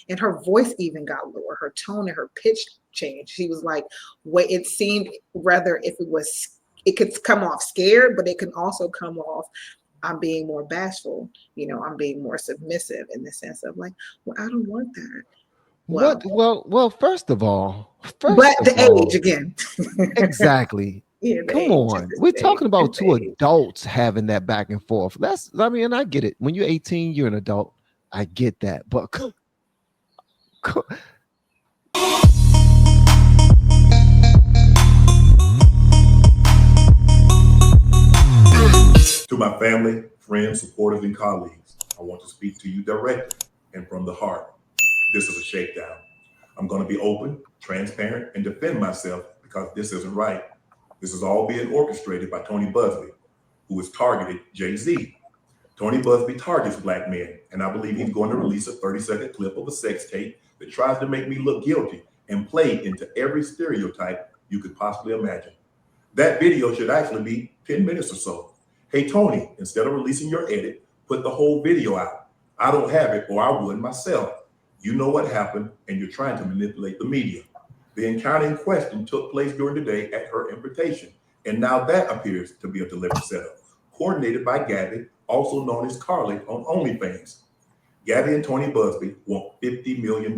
And her voice even got lower. Her tone and her pitch changed. She was like, wait, it seemed rather if it could come off scared, but it can also come off, I'm being more bashful. I'm being more submissive in the sense of like, well, I don't want that. What? Well, first of all, age again. Exactly. Yeah, come on. We're talking about two adults having that back and forth. And I get it. When you're 18, you're an adult. I get that. But to my family, friends, supporters, and colleagues, I want to speak to you directly and from the heart. This is a shakedown. I'm going to be open, transparent, and defend myself because this isn't right. This is all being orchestrated by Tony Busby, who has targeted Jay-Z. Tony Busby targets Black men, and I believe he's going to release a 30-second clip of a sex tape that tries to make me look guilty and play into every stereotype you could possibly imagine. That video should actually be 10 minutes or so. Hey, Tony, instead of releasing your edit, put the whole video out. I don't have it, or I would myself. You know what happened, and you're trying to manipulate the media. The encounter in question took place during the day at her invitation, and now that appears to be a deliberate setup, coordinated by Gabby, also known as Carly on OnlyFans. Gabby and Tony Busby want $50 million.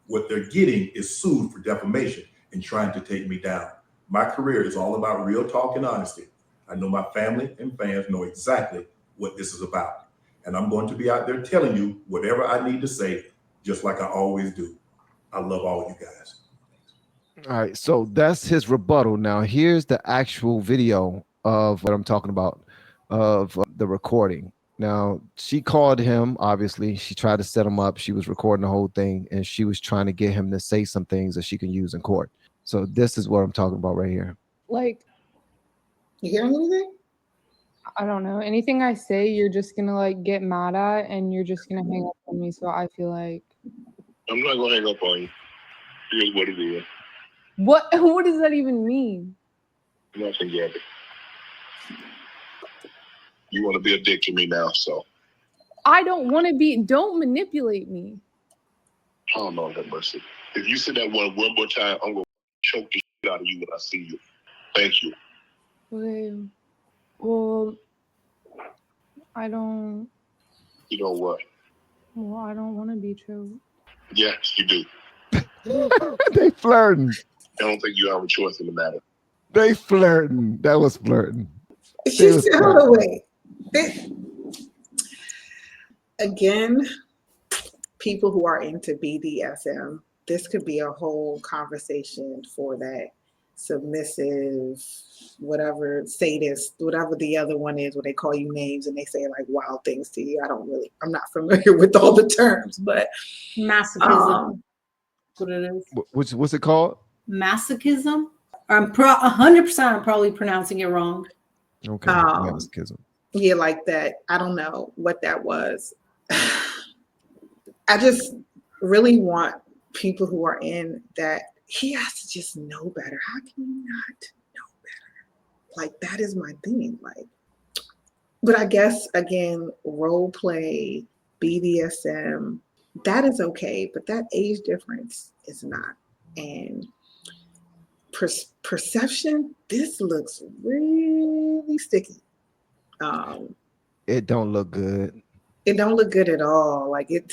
What they're getting is sued for defamation and trying to take me down. My career is all about real talk and honesty. I know my family and fans know exactly what this is about. And I'm going to be out there telling you whatever I need to say, just like I always do. I love all you guys. All right, so that's his rebuttal. Now, here's the actual video of what I'm talking about, of the recording. Now, she called him, obviously. She tried to set him up. She was recording the whole thing, and she was trying to get him to say some things that she can use in court. So this is what I'm talking about right here. Like, you hearing anything? I don't know. Anything I say, you're just going to, like, get mad at, and you're just going to hang up on me. So I feel like... I'm not going to hang up on you. Here's what it is. What does that even mean? Nothing, Gabby. You want to be a dick to me now, so. I don't want to be. Don't manipulate me. Oh, no, have mercy. If you say that one more time, I'm going to choke the shit out of you when I see you. Thank you. Okay. Well, I don't. You know what? Well, I don't want to be choked. Yes, you do. They flirting. I don't think you have a choice in the matter. They flirting. That was flirting. She said, hold on, wait. Again, people who are into BDSM, this could be a whole conversation for that submissive, whatever, sadist, whatever the other one is, where they call you names and they say like wild things to you. I'm not familiar with all the terms, but masochism. That's what it is. What's it called? Masochism. I'm 100%. I'm probably pronouncing it wrong. Okay, masochism. Yeah, like that. I don't know what that was. I just really want people who are in that. He has to just know better. How can you not know better? Like, that is my thing. Like, but I guess again, role play, BDSM, that is okay, but that age difference is not. And perception, this looks really sticky. It don't look good. It don't look good at all. Like it,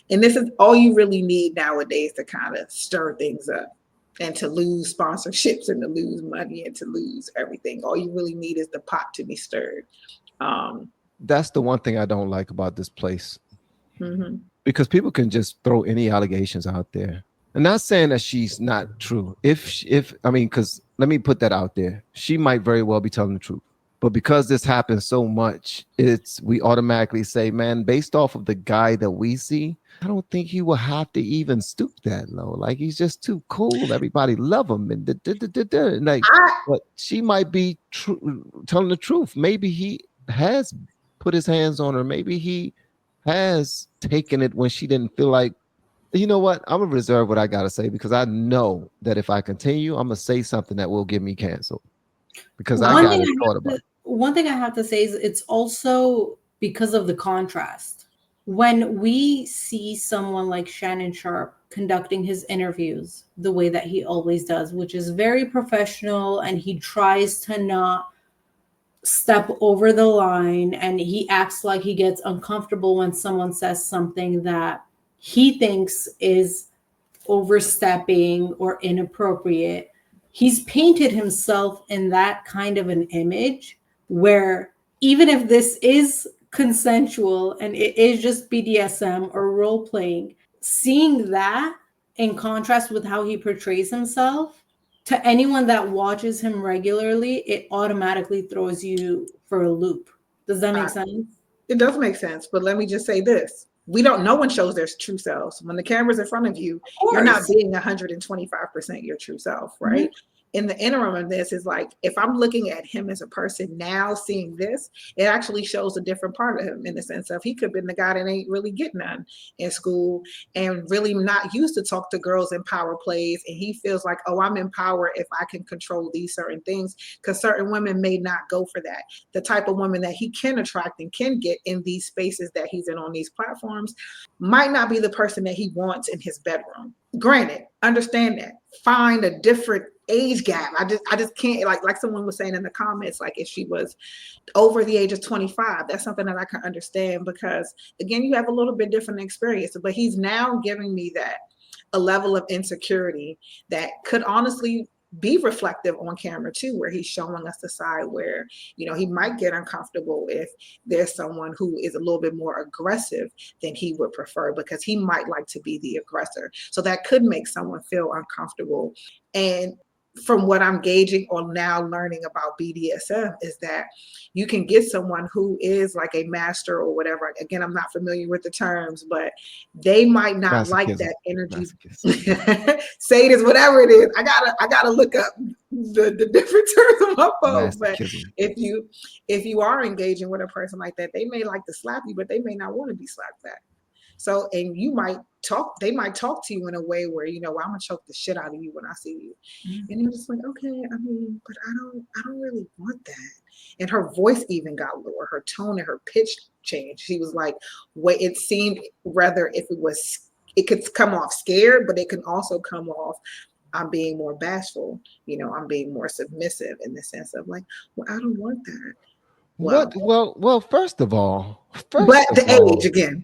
and this is all you really need nowadays to kind of stir things up and to lose sponsorships and to lose money and to lose everything. All you really need is the pot to be stirred. That's the one thing I don't like about this place. Mm-hmm. Because people can just throw any allegations out there. I'm not saying that she's not true. Because let me put that out there. She might very well be telling the truth. But because this happens so much, we automatically say, man, based off of the guy that we see, I don't think he will have to even stoop that low. Like, he's just too cool. Everybody love him. And but she might be telling the truth. Maybe he has put his hands on her. Maybe he has taken it when she didn't feel like, you know what? I'm going to reserve what I got to say because I know that if I continue, I'm going to say something that will get me canceled. Because I got it thought about. One thing I have to say is it's also because of the contrast. when we see someone like Shannon Sharpe conducting his interviews the way that he always does, which is very professional, and he tries to not step over the line, and he acts like he gets uncomfortable when someone says something that he thinks is overstepping or inappropriate. He's painted himself in that kind of an image where even if this is consensual and it is just BDSM or role playing, seeing that in contrast with how he portrays himself, to anyone that watches him regularly, it automatically throws you for a loop. Does that make sense? It does make sense, but let me just say this. No one shows their true selves. When the camera's in front of you, you're not being 125% your true self, right? Mm-hmm. In the interim of this is like, if I'm looking at him as a person now seeing this, it actually shows a different part of him in the sense of he could have been the guy that ain't really getting none in school and really not used to talk to girls in power plays. And he feels like, oh, I'm in power if I can control these certain things, because certain women may not go for that. The type of women that he can attract and can get in these spaces that he's in on these platforms might not be the person that he wants in his bedroom. Granted, understand that. Find a different age gap. I just can't, like someone was saying in the comments, like if she was over the age of 25, that's something that I can understand, because again, you have a little bit different experience, but he's now giving me that a level of insecurity that could honestly be reflective on camera too, where he's showing us the side where, you know, he might get uncomfortable if there's someone who is a little bit more aggressive than he would prefer, because he might like to be the aggressor. So that could make someone feel uncomfortable. And from what I'm gauging or now learning about BDSM is that you can get someone who is like a master or whatever. Again, I'm not familiar with the terms, but they might not like that energy. Sadist, whatever it is. I gotta look up the different terms on my phone. But if you are engaging with a person like that, they may like to slap you, but they may not want to be slapped back. So, and they might talk to you in a way where, you know, well, I'm gonna choke the shit out of you when I see you. Mm-hmm. And you're just like, okay, I mean, but I don't really want that. And her voice even got lower, her tone and her pitch changed. She was like, it seemed rather it could come off scared, but it can also come off, I'm being more bashful, you know, I'm being more submissive in the sense of like, well, I don't want that. Well, first of all, age again.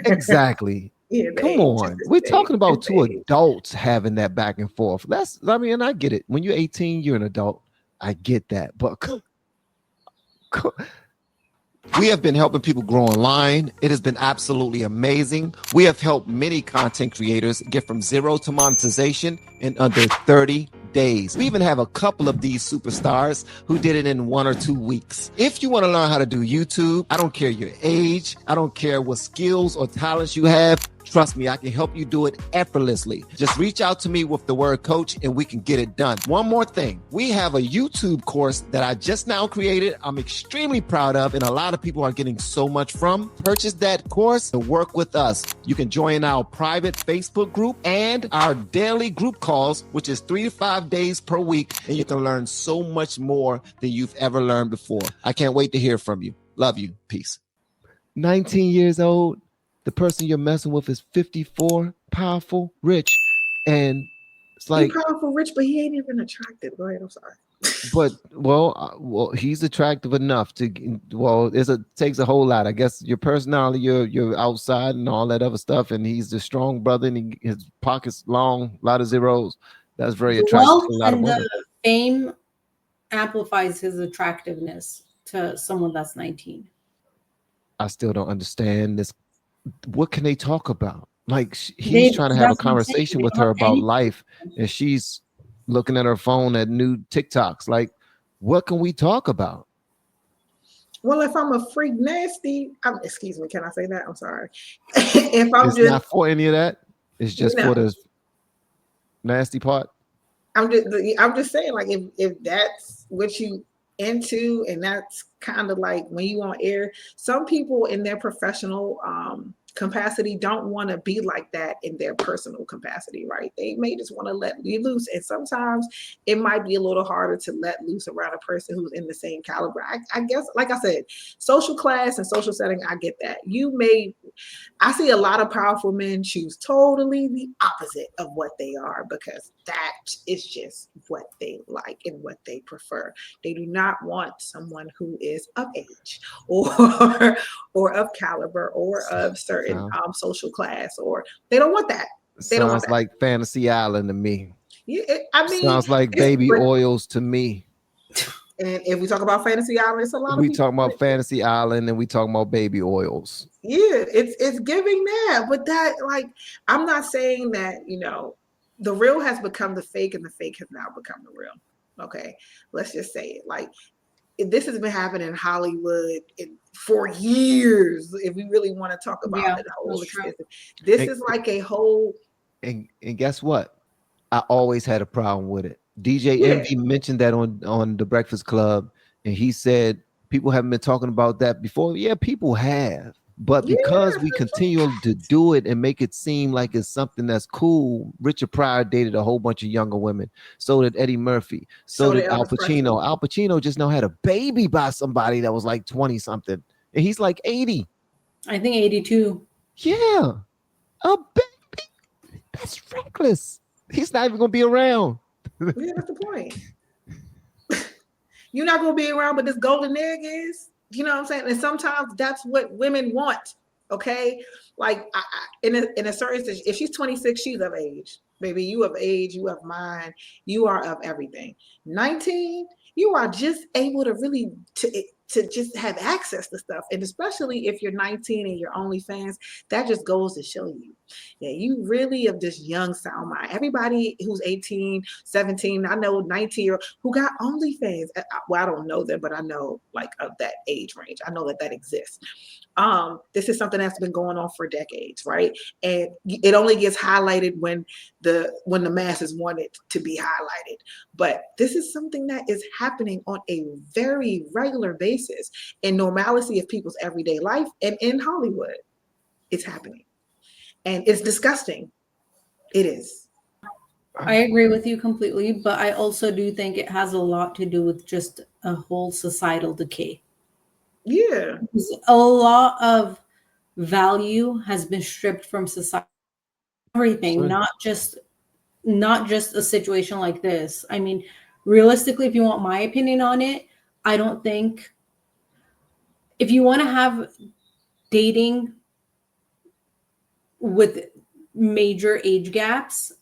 Exactly. Yeah, come on. We're talking about two adults having that back and forth. And I get it. When you're 18, you're an adult. I get that. But we have been helping people grow online. It has been absolutely amazing. We have helped many content creators get from zero to monetization in under 30 days. We even have a couple of these superstars who did it in 1 or 2 weeks. If you want to learn how to do YouTube, I don't care your age, I don't care what skills or talents you have. Trust me, I can help you do it effortlessly. Just reach out to me with the word coach and we can get it done. One more thing. We have a YouTube course that I just now created. I'm extremely proud of, and a lot of people are getting so much from. Purchase that course and work with us. You can join our private Facebook group and our daily group calls, which is 3 to 5 days per week. And you can learn so much more than you've ever learned before. I can't wait to hear from you. Love you. Peace. 19 years old. The person you're messing with is 54, powerful, rich, and it's like he's powerful, rich, but he ain't even attractive. Go ahead, I'm sorry. But well, he's attractive enough to. Well, takes a whole lot. I guess your personality, you're outside and all that other stuff, and he's the strong brother, and his pockets long, a lot of zeros. That's very attractive. Wealth and the fame amplifies his attractiveness to someone that's 19. I still don't understand this. What can they talk about? Like he's trying to have a conversation with her about life, and she's looking at her phone at new TikToks. Like, what can we talk about? Well, if I'm a freak nasty, excuse me, can I say that? I'm sorry. If I'm it's just not for any of that. It's just for the nasty part. I'm just saying, like, if that's what you into, and that's kind of like when you on air, some people in their professional capacity don't want to be like that in their personal capacity, right? They may just want to let you loose. And sometimes it might be a little harder to let loose around a person who's in the same caliber. I guess, like I said, social class and social setting, I get that. I see a lot of powerful men choose totally the opposite of what they are because that is just what they like and what they prefer. They do not want someone who is of age or of caliber or of certain social class, or they don't want that. They don't want Sounds that. like Fantasy Island to me. Yeah, I mean, sounds like baby oils to me. And if we talk about Fantasy Island, it's a lot of we people. talking about Fantasy Island and we talking about baby oils. Yeah, it's giving that, but that, like, I'm not saying that, the real has become the fake and the fake has now become the real. Okay, let's just say it. Like, this has been happening in Hollywood for years. If we really want to talk about the whole experience, this is like a whole. And guess what? I always had a problem with it. DJ Envy mentioned that on the Breakfast Club, and he said people haven't been talking about that before. Yeah, people have, but because we continue to do it and make it seem like it's something that's cool. Richard Pryor dated a whole bunch of younger women. So did Eddie Murphy. So did Al Pacino. Al Pacino just now had a baby by somebody that was like 20 something, and he's like 80. I think 82. Yeah, a baby. That's reckless. He's not even gonna be around. Yeah, that's the point. You're not gonna be around, but this golden egg is. You know what I'm saying? And sometimes that's what women want. Okay, like in a certain stage, if she's 26, she's of age. Baby, you of age, you of mind, you are of everything. 19, you are just able to really to just have access to stuff. And especially if you're 19 and you're OnlyFans, that just goes to show you that you really of this young sound mind. Everybody who's 18, 17, I know 19-year-old who got OnlyFans. Well, I don't know them, but I know like of that age range. I know that exists. This is something that's been going on for decades, right? And it only gets highlighted when the masses want it to be highlighted. But this is something that is happening on a very regular basis in normalcy of people's everyday life, and in Hollywood, it's happening. And it's disgusting. It is. I agree with you completely, but I also do think it has a lot to do with just a whole societal decay. Yeah. A lot of value has been stripped from society. Everything, Sure. not just a situation like this. I mean, realistically, if you want my opinion on it, I don't think if you want to have dating with major age gaps,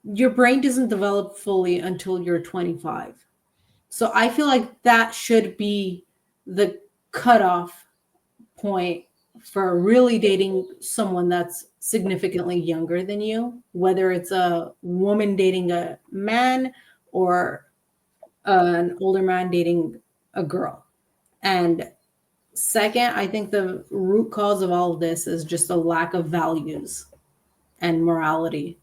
your brain doesn't develop fully until you're 25. So I feel like that should be the cutoff point for really dating someone that's significantly younger than you, whether it's a woman dating a man or an older man dating a girl. And second, I think the root cause of all of this is just a lack of values and morality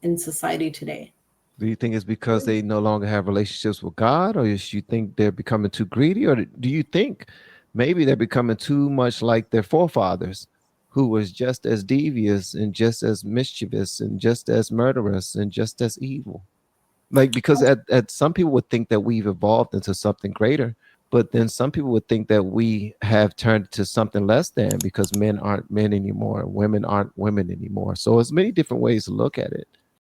in society today. Do you think it's because they no longer have relationships with God, or do you think they're becoming too greedy, or do you think maybe they're becoming too much like their forefathers, who was just as devious and just as mischievous and just as murderous and just as evil? Like, because at some people would think that we've evolved into something greater, but then some people would think that we have turned to something less than, because men aren't men anymore, women aren't women anymore. So there's many different ways to look at it.